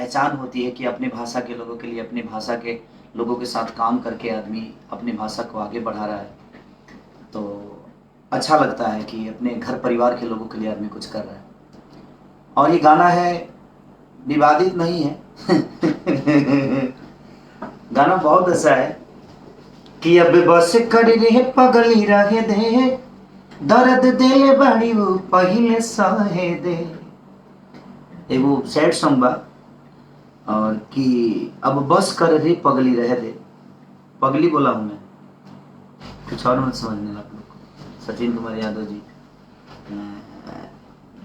पहचान होती है कि अपने भाषा के लोगों के लिए, अपने भाषा के लोगों के साथ काम करके आदमी अपनी भाषा को आगे बढ़ा रहा है, तो अच्छा लगता है कि अपने घर परिवार के लोगों के लिए आदमी कुछ कर रहा है। और ये गाना है, विवादित नहीं है गाना बहुत अच्छा है कि अब बस कर रे पगली रहे दे, दर्द दिल बड़ी वो पहले सहे दे। एगो सैड सॉन्ग बा, और कि अब बस कर रे पगली रहे दे, पगली बोला हूँ मैं, कुछ और मत समझने आप लोग को। Sachin Kumar Yadav ji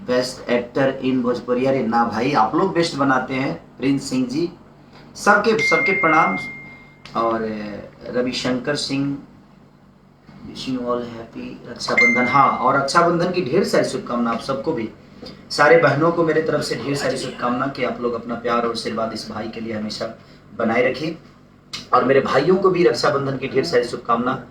best actor in Bhojpuri. अरे ना भाई, आप लोग बेस्ट बनाते हैं। प्रिंस सिंह जी, सबके सबके प्रणाम। और Ravishankar Singh, wishing all happy Rakshabandhan. हाँ, और रक्षाबंधन की ढेर सारी शुभकामना आप सबको भी, सारे बहनों को मेरे तरफ से ढेर सारी शुभकामना कि आप लोग अपना प्यार और आशीर्वाद इस भाई के लिए हमेशा बनाए रखिए। और मेरे भाइयों को भी रक्षाबंधन की ढेर सारी शुभकामना।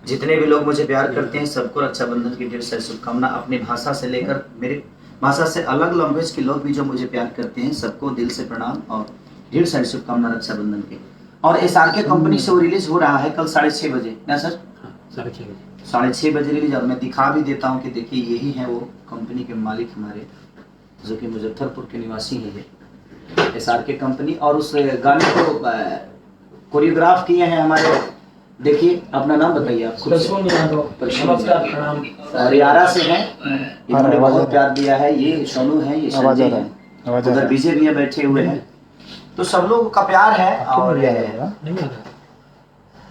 जितने भी लोग मुझे प्यार करते हैं सबको रक्षाबंधन की ढेर सारी शुभकामना। अपनी भाषा से लेकर मेरे भाषा से अलग लैंग्वेज के लोग भी जो मुझे प्यार करते हैं सबको दिल से प्रणाम और ढेर सारी शुभकामना रक्षाबंधन की। और SRK कंपनी से वो रिलीज हो रहा है कल 6:30 बजे ना सर? 6:30 बजे रिलीज। और मैं दिखा भी देता हूँ कि देखिए यही है वो कंपनी के मालिक हमारे, जो कि मुजफ्फरपुर के निवासी है ये SRK कंपनी। और उस गाने को कोरियोग्राफ किए हैं हमारे, देखिए अपना नाम बताइए आप। रियारा से हैं, इन्होंने बहुत प्यार दिया है। ये सोनू है, ये संजय है, उधर विजय भैया बैठे हुए हैं। तो सब लोगों का प्यार है और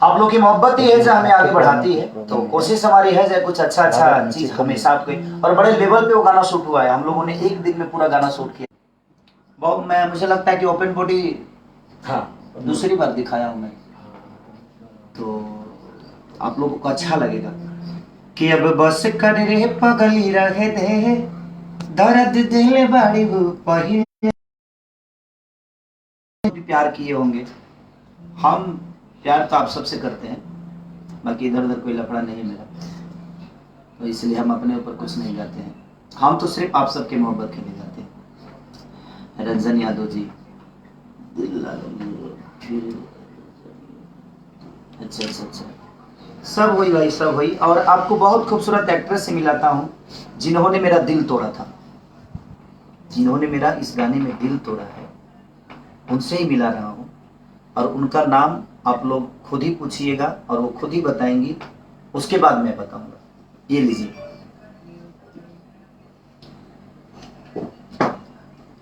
आप लोग की मोहब्बत ही है जो हमें आगे बढ़ाती है। तो कोशिश हमारी है जो कुछ अच्छा अच्छा चीज हमेशा आपको। और बड़े लेवल पे वो गाना शूट हुआ है, हम लोगों ने एक दिन में पूरा गाना शूट किया। बहुत मुझे लगता है कि ओपन बॉडी दूसरी बार दिखाया हूँ मैं, तो आप लोगों को अच्छा लगेगा कि अब बस कर रे पगली रहे दे, दर्द दिल बड़ी वो पहले। भी प्यार किए होंगे, हम प्यार तो आप सबसे करते हैं, बाकी इधर उधर कोई लफड़ा नहीं है मेरा, तो इसलिए हम अपने ऊपर कुछ नहीं गाते हैं। हम तो सिर्फ आप सबके मोहब्बत के लिए गाते हैं। रंजन यादव जी, अच्छा, सब हुई भाई, सब हुई। और आपको बहुत खूबसूरत एक्ट्रेस से मिलाता हूँ जिन्होंने मेरा दिल तोड़ा था, जिन्होंने मेरा इस गाने में दिल तोड़ा है, उनसे ही मिला रहा हूँ। और उनका नाम आप लोग खुद ही पूछिएगा और वो खुद ही बताएंगी, उसके बाद मैं बताऊंगा। ये लीजिए।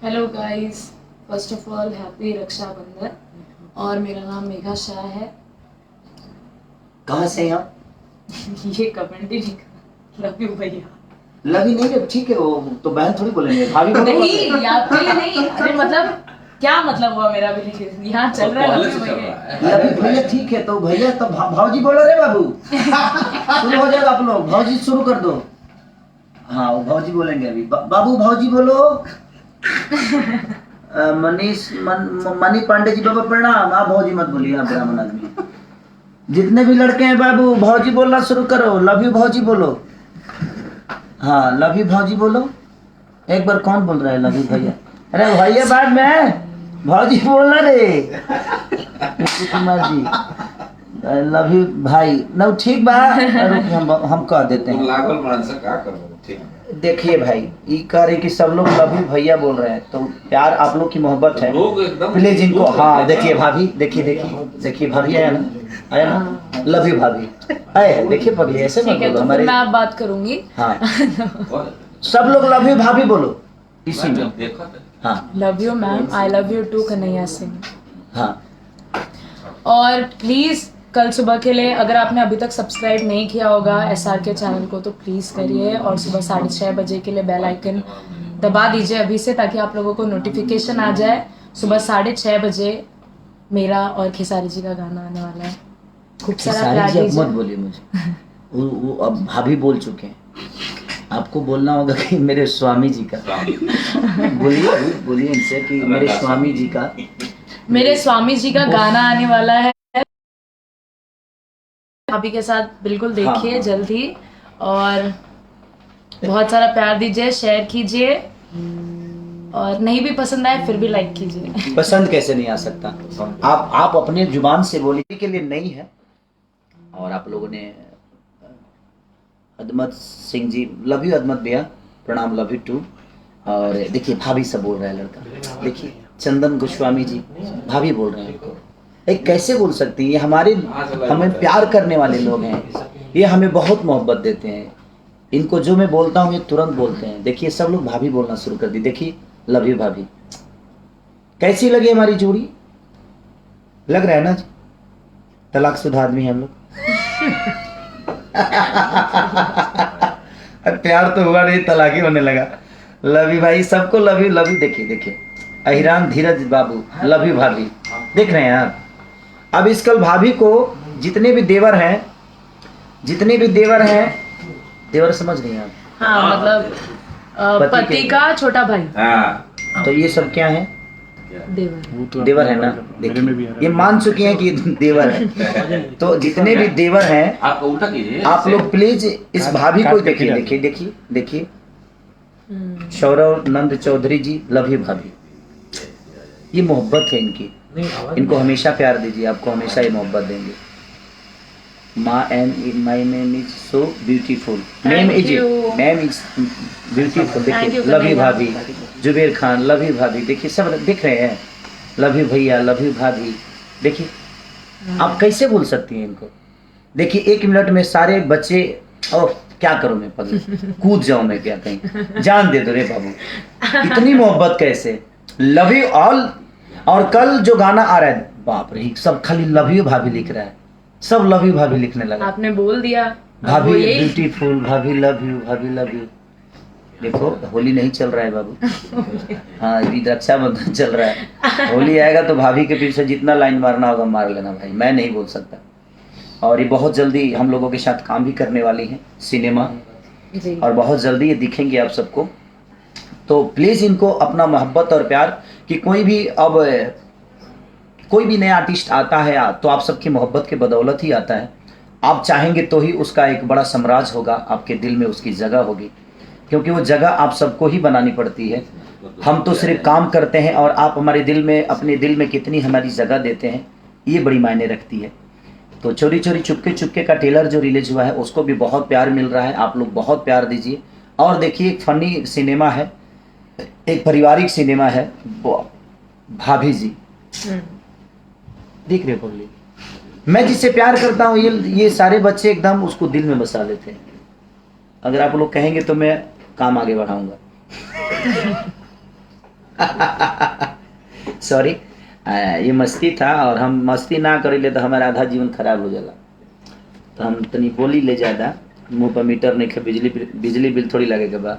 Hello guys, first of all happy Rakshabandhan. और मेरा नाम मेघा शाह है। कहाँ से हैं आप? ये कमेंट ही नहीं कर, लव यू भैया। लव यू नहीं, ठीक है, वो तो बहन थोड़ी बोलेंगे, भाभी बोलो। नहीं, आपके लिए नहीं। अरे मतलब क्या मतलब हुआ मेरा भी, यहाँ चल रहा है लव यू भैया। लव यू भैया ठीक है, तो भैया तो भाजी बोलो रे बाबू। शुरू हो जाएगा, आप लोग भाजी शुरू कर दो। हाँ, वो भाजी बोलेंगे अभी। बाबू भाजी बोलो। मनी पांडे जी बाबा प्रणाम। आप भाजी मत बोलिए, आप ब्राह्मण आदमी। जितने भी लड़के हैं बाबू, भाजी बोलना शुरू करो। लव यू भाजी बोलो। हाँ, लव यू भाजी बोलो। एक बार कौन बोल रहा है लव यू भैया? अरे भैया बाद में भाजी बोलना रे। कुमार जी, लव यू भाई। न ठीक बा, हम कह देते हैं। देखिए भाई, ये कह रहे कि सब लोग लव यू भैया बोल रहे हैं, तो प्यार आप लोग की मोहब्बत है, प्लीज इनको। हाँ देखिए भाभी, देखिए भाभी आया ना, लव यू भाभी आए। देखिए पगली ऐसे मत बोलो हमारे। मैं आप बात करूंगी। हाँ, सब लोग लव यू भाभी बोलो इसी में। हाँ, love you ma'am, I love you too Kanhaiya Singh. हाँ, और प्लीज कल सुबह के लिए अगर आपने अभी तक सब्सक्राइब नहीं किया होगा SRK चैनल को, तो प्लीज़ करिए। और सुबह 6:30 बजे के लिए बेल आइकन दबा दीजिए अभी से, ताकि आप लोगों को नोटिफिकेशन आ जाए। सुबह 6:30 बजे मेरा और खेसारी जी का गाना आने वाला है। खूब सारा प्यार दीजिए। मत बोलिए मुझे, वो अब भाभी बोल चुके हैं, आपको बोलना होगा कि मेरे स्वामी जी का। बोलिए इनसे कि मेरे स्वामी जी का गाना आने वाला है। भाभी के साथ बिल्कुल देखिए। हाँ। जल्द ही। और बहुत सारा प्यार दीजिए, शेयर कीजिए। और नहीं भी पसंद आए फिर भी लाइक कीजिए। पसंद कैसे नहीं आ सकता, आप अपने जुबान से बोलिए के लिए नहीं है। और आप लोगों ने अदमत सिंह जी, लव यू अदमत भैया, प्रणाम, लव यू टू। और देखिए भाभी सब बोल रहा है लड़का, देखिए चंदन गोस्वामी जी भाभी बोल रहे हैं इनको। एक कैसे बोल सकती है, ये हमारे हमें प्यार करने वाले लोग हैं, ये हमें बहुत मोहब्बत देते हैं। इनको जो मैं बोलता हूँ ये तुरंत बोलते हैं। देखिए सब लोग भाभी बोलना शुरू कर दी, देखिए लव यू भाभी। कैसी लगी हमारी जोड़ी, लग रहा है ना तलाकशुदा आदमी हम लोग। प्यार तो हुआ नहीं, तलाक ही होने लगा। लव यू भाई, सबको लव यू लव यू। देखिए देखिए अहिरान धीरज बाबू, लव यू भाभी, देख रहे हैं आप। अब इस कल भाभी को जितने भी देवर हैं, देवर समझ गए आप? हाँ मतलब पति का छोटा भाई। हाँ, तो ये सब क्या है? देवर। देवर है ना, देखिए ये मान चुके हैं कि देवर है। तो जितने भी देवर हैं आप लोग प्लीज इस भाभी को देखिए, देखिए देखिए देखिए सौरव नंद चौधरी जी, लव यू भाभी। ये मोहब्बत है इनकी, इनको हमेशा प्यार दीजिए, आपको हमेशा ये मोहब्बत देंगे। My name is so beautiful, name is beautiful. देखिए लव यू भाभी, जुबेर खान लव यू भाभी, देखिए सब दिख रहे हैं, लव यू भैया, लव यू भाभी। देखिए आप कैसे बोल सकती हैं इनको? देखिए 1 मिनट में सारे बच्चे, ओह क्या करूं मैं, पगली कूद जाऊं मैं क्या, कहीं जान दे दो रे बाबू। इतनी मोहब्बत कैसे, लव यू ऑल। और कल जो गाना आ रहा है, बाप रे, सब खाली लव यू भाभी लिख रहा है, सब लव यू भाभी लिखने लगा। आपने बोल दिया भाभी ब्यूटीफुल, भाभी लव यू, भाभी लव यू। देखो होली नहीं चल रहा है बाबू, हाँ अभी रक्षाबंधन चल रहा है, होली आएगा तो भाभी के पीछे जितना लाइन मारना होगा मार लेना भाई, मैं नहीं बोल सकता। और ये बहुत जल्दी हम लोगों के साथ काम भी करने वाली है सिनेमा, और बहुत जल्दी ये दिखेंगे आप सबको। तो प्लीज इनको अपना मोहब्बत और प्यार, कि कोई भी अब कोई भी नया आर्टिस्ट आता है तो आप सबकी मोहब्बत के बदौलत ही आता है। आप चाहेंगे तो ही उसका एक बड़ा साम्राज्य होगा, आपके दिल में उसकी जगह होगी, क्योंकि वो जगह आप सबको ही बनानी पड़ती है। हम तो सिर्फ काम करते हैं, और आप हमारे दिल में, अपने दिल में कितनी हमारी जगह देते हैं, ये बड़ी मायने रखती है। तो चोरी चोरी चुपके चुपके का ट्रेलर जो रिलीज हुआ है उसको भी बहुत प्यार मिल रहा है, आप लोग बहुत प्यार दीजिए। और देखिए एक फनी सिनेमा है, एक पारिवारिक सिनेमा है, भाभी जी देख रहे हो पगली। मैं जिससे प्यार करता हूँ ये सारे बच्चे एकदम उसको दिल में बसा लेते हैं। अगर आप लोग कहेंगे तो मैं काम आगे बढ़ाऊंगा। सॉरी, ये मस्ती था, और हम मस्ती ना करें तो हमारा आधा जीवन खराब हो जाला। तो हम तनी बोली ले ज्यादा, मुंह पर मीटर नहीं, बिजली बिल थोड़ी लगेगा बा।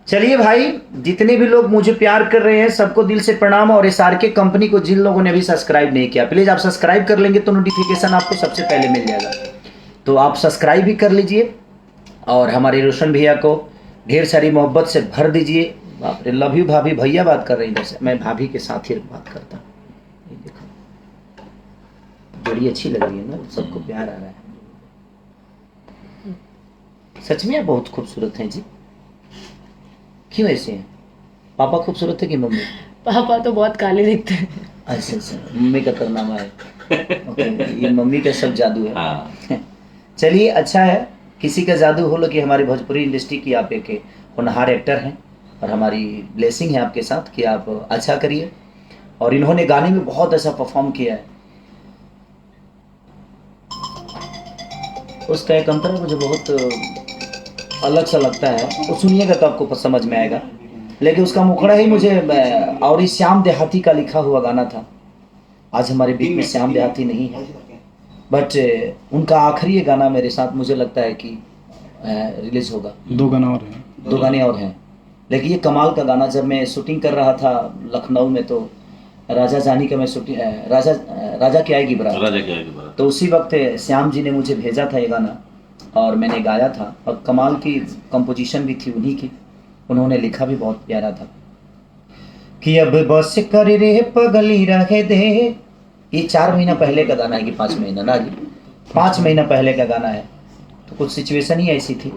चलिए भाई, जितने भी लोग मुझे प्यार कर रहे हैं सबको दिल से प्रणाम। और SRK कंपनी को जिन लोगों ने अभी सब्सक्राइब नहीं किया, प्लीज आप सब्सक्राइब कर लेंगे तो नोटिफिकेशन आपको सबसे पहले मिल जाएगा। तो आप सब्सक्राइब भी कर लीजिए, और हमारे रोशन भैया को ढेर सारी मोहब्बत से भर दीजिए। बाप रे, लव यू भाभी, भैया बात कर रही है, मैं भाभी के साथ ही बात करता हूँ। ये देखो बड़ी अच्छी लग रही है ना, सबको प्यार आ रहा है। सच में आप बहुत खूबसूरत हैं जी। क्यों ऐसे हैं? पापा खूबसूरत है कि मम्मी? पापा तो बहुत काले दिखते हैं। अच्छा, मम्मी का कारनामा है। ये मम्मी का सब जादू है। चलिए अच्छा है, किसी का जादू हो लो कि हमारी भोजपुरी इंडस्ट्री की आप एक होनहार एक्टर हैं, और हमारी ब्लेसिंग है आपके साथ कि आप अच्छा करिए। और इन्होंने गाने में बहुत ऐसा परफॉर्म किया है, उसका एक अंतर मुझे बहुत अलग सा लगता है, वो सुनिएगा तो आपको समझ में आएगा। लेकिन उसका मुखड़ा ही मुझे, और इस श्याम देहाती का लिखा हुआ गाना था। आज हमारे बीच में श्याम देहाती नहीं है, बट उनका आखिरी गाना मेरे साथ मुझे लगता है कि रिलीज होगा। 2 गाने और हैं, लेकिन ये कमाल का गाना। जब मैं शूटिंग कर रहा था लखनऊ में, तो राजा जानी का मैं शूटिंग, राजा की आएगी बारात, तो उसी वक्त श्याम जी ने मुझे भेजा था ये गाना, और मैंने गाया था। और कमाल की कंपोजिशन भी थी उन्हीं की, उन्होंने लिखा भी बहुत प्यारा था कि अब बस कर रे पगली रहे दे। ये 4 महीना पहले का गाना है कि 5 महीना ना जी, 5 महीना पहले का गाना है। तो कुछ सिचुएशन ही ऐसी थी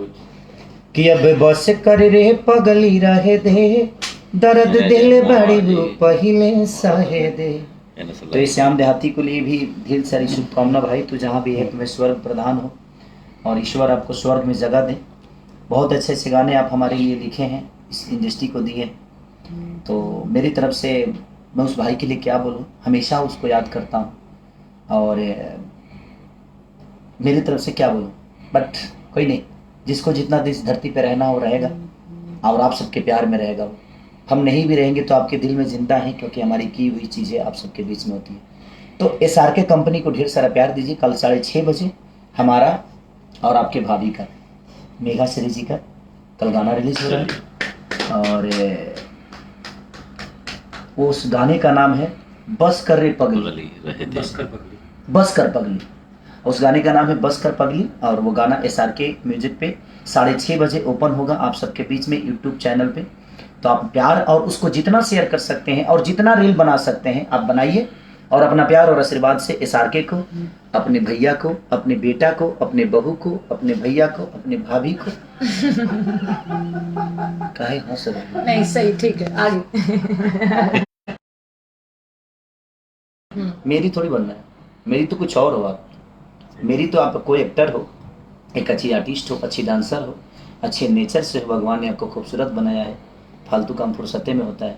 कि अब बस कर रे पगली रहे दे, दर्द दिल बड़ी पहले सहे दे। तो इस श्याम देहाती को लिए भी ढेर सारी शुभकामना भाई। तू जहाँ भी है तुम्हें स्वर्ग प्रदान हो और ईश्वर आपको स्वर्ग में जगह दे। बहुत अच्छे अच्छे गाने आप हमारे लिए लिखे हैं, इस इंडस्ट्री को दिए। तो मेरी तरफ से मैं उस भाई के लिए क्या बोलूँ, हमेशा उसको याद करता हूँ और मेरी तरफ से क्या बोलूँ, बट कोई नहीं, जिसको जितना इस धरती पे रहना हो रहेगा और आप सबके प्यार में रहेगा वो। हम नहीं भी रहेंगे तो आपके दिल में जिंदा है, क्योंकि हमारी की हुई चीज़ें आप सबके बीच में होती है। तो SRK कंपनी को ढेर सारा प्यार दीजिए। कल 6:30 बजे हमारा और आपके भाभी का, मेघा श्री जी का कल गाना रिलीज हो रहा है और उस गाने का नाम है बस कर रे पगली। बस कर पगली। उस गाने का नाम है बस कर पगली और वो गाना SRK म्यूजिक पे 6:30 बजे ओपन होगा आप सबके बीच में यूट्यूब चैनल पे। तो आप प्यार और उसको जितना शेयर कर सकते हैं और जितना रील बना सकते हैं आप बनाइए और अपना प्यार और आशीर्वाद से SRK को, अपने भैया को, अपने बेटा को, अपने बहू को, अपने भैया को, अपने भाभी को काहे हंस रहे हो? नहीं सही, ठीक है, आगे। मेरी थोड़ी बनना है, मेरी तो कुछ और हो आप। मेरी तो आप कोई एक्टर हो, एक अच्छी आर्टिस्ट हो, अच्छी डांसर हो, अच्छे नेचर से हो, भगवान ने आपको खूबसूरत बनाया है। फालतू काम फुर्सते में होता है।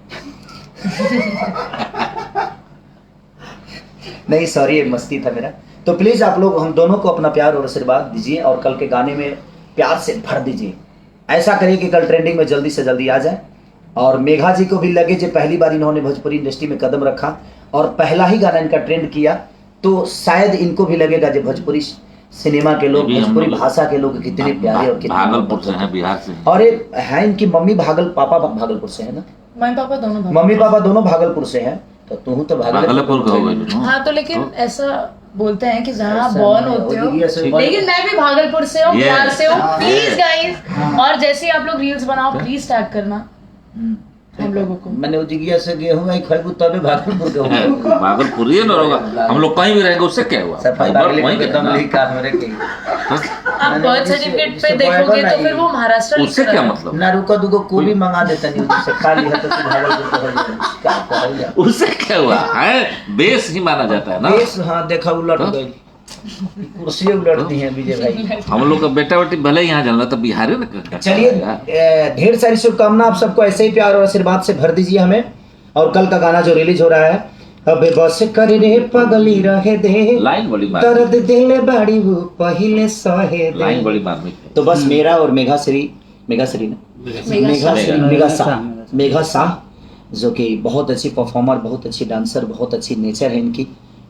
नहीं सॉरी, ये मस्ती था मेरा। तो प्लीज आप लोग हम दोनों को अपना प्यार और आशीर्वाद दीजिए और कल के गाने में प्यार से भर दीजिए। ऐसा करिए कि कल ट्रेंडिंग में जल्दी से जल्दी आ जाए और मेघा जी को भी लगे जो पहली बार इन्होंने भोजपुरी इंडस्ट्री में कदम रखा और पहला ही गाना इनका ट्रेंड किया, तो शायद इनको भी लगेगा जो भोजपुरी सिनेमा के लोग, भोजपुरी भाषा के लोग कितने प्यारे और कितने भागलपुर से हैं, बिहार से हैं। और एक है इनकी मम्मी पापा भागलपुर से है ना, मम्मी पापा दोनों भागलपुर से हैं। तो तू तो भागलपुर का होगा। हाँ, तो लेकिन ऐसा बोलते हैं कि जहाँ बॉर्न होते हो, लेकिन मैं भी भागलपुर से हूँ, बिहार से हूँ। प्लीज गाइस, और जैसे ही आप लोग रील्स बनाओ प्लीज टैग करना हम लोगों को। मैंने उजिगिया से गेहूं आई खड़बू तबे भागलपुर के होगा। भागलपुर ही ना होगा, हम लोग कहीं भी रहेंगे उससे क्या हुआ। वहीं के दम नहीं काट मेरे के आप बर्थ सर्टिफिकेट पे देखोगे तो फिर वो महाराष्ट्र उससे क्या मतलब। ना रुका दुगो कोबी मंगा देता नहीं से खा लिया तो भागलपुर के हो क्या कहल। उससे क्या हुआ है, बेस ही माना जाता है ना। बेस हाँ देखा उलट गई, कुर्सी उलट दी है विजय भाई। हम लोग का बेटा बेटी भले यहाँ जाना तो बिहारी ना। चलिए ढेर सारी शुभकामना आप सबको, ऐसे ही प्यार और आशीर्वाद से भर दीजिए हमें। और कल का गाना जो रिलीज हो रहा है, अबे बस कर रे पगली रहे दे, लाइन बड़ी मार, दर्द दिल बड़ी वो पहले सहे दे। लाइन बड़ी मार। तो बस मेरा और मेघा शाह जो कि बहुत अच्छी परफॉर्मर, बहुत अच्छी डांसर, बहुत अच्छी नेचर है इनकी।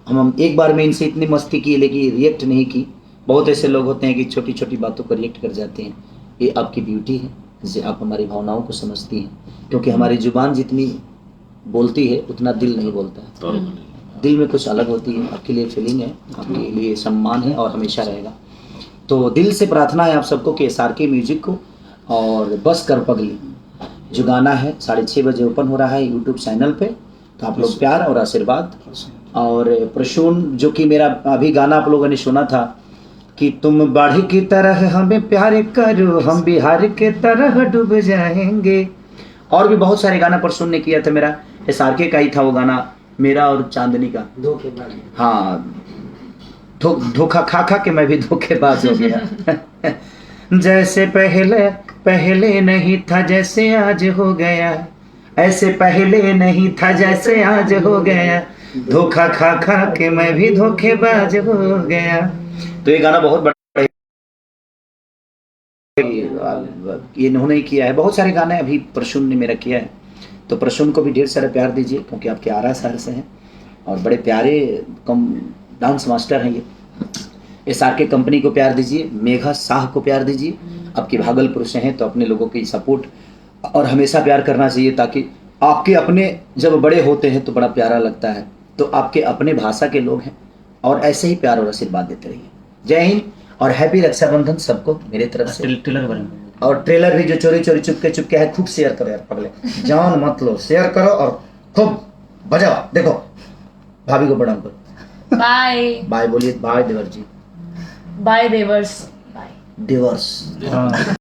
हम एक बार में इनसे इतनी मस्ती की लेकिन रिएक्ट नहीं की। बहुत ऐसे लोग होते हैं कि छोटी छोटी बातों पर रिएक्ट कर जाते हैं। ये आपकी ब्यूटी है, जो आप हमारी भावनाओं को समझती हैं, क्योंकि हमारी जुबान जितनी बोलती है उतना दिल नहीं बोलता है। दिल में कुछ अलग होती है। आपके लिए फीलिंग है, आपके लिए सम्मान है और हमेशा रहेगा। तो दिल से प्रार्थना है आप सबको कि SRK म्यूजिक को और बस कर पगली जो गाना है 6:30 बजे ओपन हो रहा है यूट्यूब चैनल पे। तो आप लोग प्यार और आशीर्वाद। और प्रसून जो कि मेरा अभी गाना आप लोगों ने सुना था कि तुम बाढ़ की तरह हमें प्यार करो, हम बिहार के तरह डूब जाएंगे। और भी बहुत सारे गाना प्रसून ने किया था, मेरा SRK का ही था वो गाना, मेरा और चांदनी का। हाँ, धोखा खा के मैं भी धोखेबाज हो गया। जैसे पहले नहीं था जैसे आज हो गया, ऐसे पहले नहीं था जैसे आज हो गया, धोखा खा के मैं भी धोखेबाज हो गया। तो ये गाना बहुत बड़ा ये इन्होंने किया है। बहुत सारे गाने अभी प्रसून ने मेरा किया है। तो प्रसून को भी ढेर सारा प्यार दीजिए, क्योंकि आपके आरा शहर से हैं और बड़े प्यारे डांस मास्टर हैं ये। SRK कंपनी को प्यार दीजिए, मेघा शाह को प्यार दीजिए। आपके भागलपुर से हैं तो अपने लोगों की सपोर्ट और हमेशा प्यार करना चाहिए, ताकि आपके अपने जब बड़े होते हैं तो बड़ा प्यारा लगता है। तो आपके अपने भाषा के लोग हैं और ऐसे ही प्यार और आशीर्वाद देते रहिए। जय हिंद और हैप्पी रक्षाबंधन सबको मेरे तरफ से। और ट्रेलर भी जो चोरी चुपके है खूब शेयर करो यार पगले, जान मत लो, शेयर करो और खूब बजाओ। देखो भाभी को प्रणाम करो। बाय बोलिए। बाय देवर जी। बाय देवर्स। देवर्स।